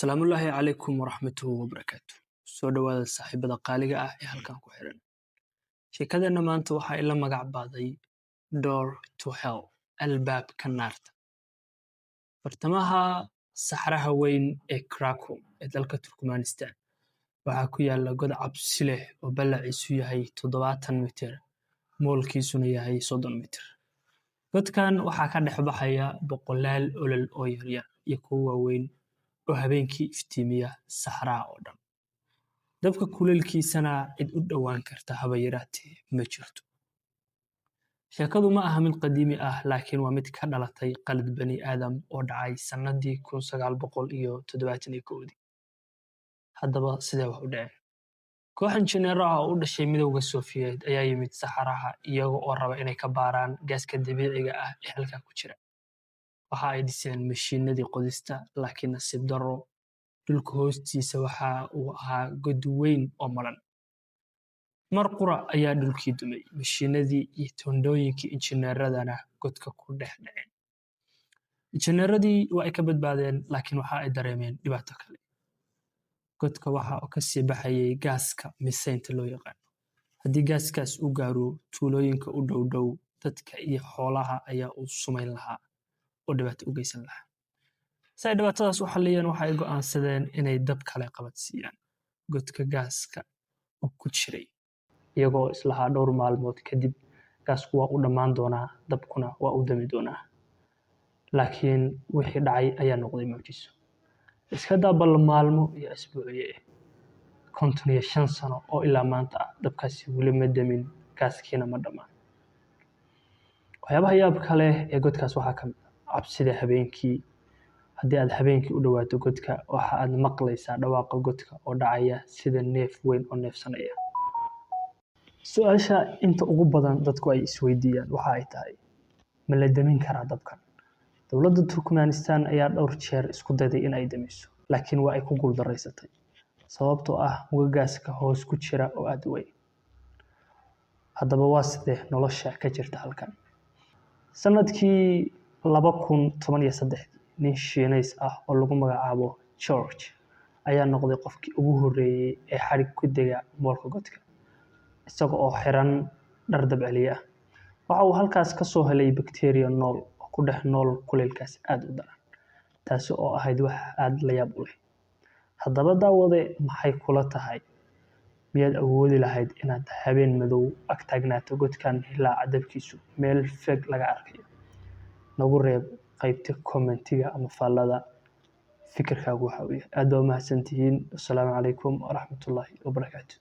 Salaamullaahi calaykum waraxmatuhu wabarakaatu. Soo dhawaada saaxiibada qaaliga ah ee halkan ku xiran. Sheekadeenna maanta waxaa ila magac baaday Door to Hell, albaabka naarta. Bartamaha saxaraha weyn ee Krakow ee dalka Turkmanistan waxaa ku yaala god cabsi leh oo ballaciisu yahay 70 mitir, moolkiisuna yahay 30 mitir. Godkan waxaa ka dhex baxaya boqolaal olol oo yaryar iyo kuwo waaweyn oo habeenkii iftiimiya saxaraha oo dhan. Dabka kuleelkiisana cid u dhowaan karta haba yaraatee ma jirto. Sheekadu ma aha mid qadiimi ah, laakiin waa mid ka dhalatay qalad bani aadam oo dhacay sanadii 1971. Haddaba sidee wax u dhaceen? Koox injineero ah oo u dhashay Midowga Sofiyeed ayaa yimid saxaraha iyaga oo raba inay ka baaraan gaaska dabiiciga ah ee halkaa ku jira. Waxa ay dhiseen mashiinadii qodista, laakiin nasiib darro, dhulka hoostiisa waxa uu ahaa god weyn oo maran. Mar qura ayaa dhulkii dumay, mashiinadii iyo toondooyinkii injineeradana godka ku dhex dhaceen. Injineeradii waa ay ka badbaadeen, laakiin waxa ay dareemeen dhibaato kale. Godka waxa uu ka sii baxayay gaaska misaynta loo yaqaan. Haddii gaaskaas uu gaaro tuulooyinka u dhow, dadka iyo xoolaha ayaa uu sumayn lahaa oo dhibaato u geysan lahaa. Si ay dhibaatadaas u xalliyeen, waxa ay go'aansadeen inay dab kale qabadsiiyaan godka gaaska oo ku jiray, iyagoo islahaa dhowr maalmood kadib gaasku waa u dhammaan doonaa, dabkuna waa u dami doonaa. Laakiin wixii dhacay ayaa noqday mucjiso. Iska daa bal maalmo iyo asbuucyo 55 sano oo ilaa maanta ah, dabkaasi weli ma damin, gaaskiina ma dhammaan. Waxyaabaha yaabka leh ee godkaas waxaa ka mid ah cabsida habeenkii. Haddii aad habeenkii u dhawaato godka, waxa aad maqlaysaa dhawaaqa godka oo dhacaya sida neef weyn oo neefsanaya. Su'aasha inta ugu badan dadku ay isweydiiyaan waxa ay tahay, ma la damin karaa dabkan? Dowladda Turkmanistan ayaa dhowr jeer isku dayday in ay damiso, laakiin waa ay ku guuldareysatay sababtoo ah mugga gaaska hoos ku jira oo aad u weyn. Haddaba waa sidee nolosha ka jirta halkan? Sanadkii 2013, nin Shiineys ah oo lagu magacaabo George ayaa noqday qofkii ugu horreeyay ee xadhig ku dega moolka godka, isaga oo xiran dhar dabceliye ah. Waxa uu halkaas ka soo helay bakteeriyo nool oo ku dhex nool kuleylkaas aad u daran, taasi oo ahayd wax aad la yaab u leh. Haddaba daawade, maxay kula tahay? Miyaad awoodi lahayd inaad habeen madow ag taagnaato godkan ilaa dabkiisu meel fog laga arkayo? Nagu reeb qaybta kommentiga ama faallada fikirkaagu waxa uu yahay. Aad baa u mahadsantihiin. Assalaamu calaykum waraxmatullaahi wabarakaatu.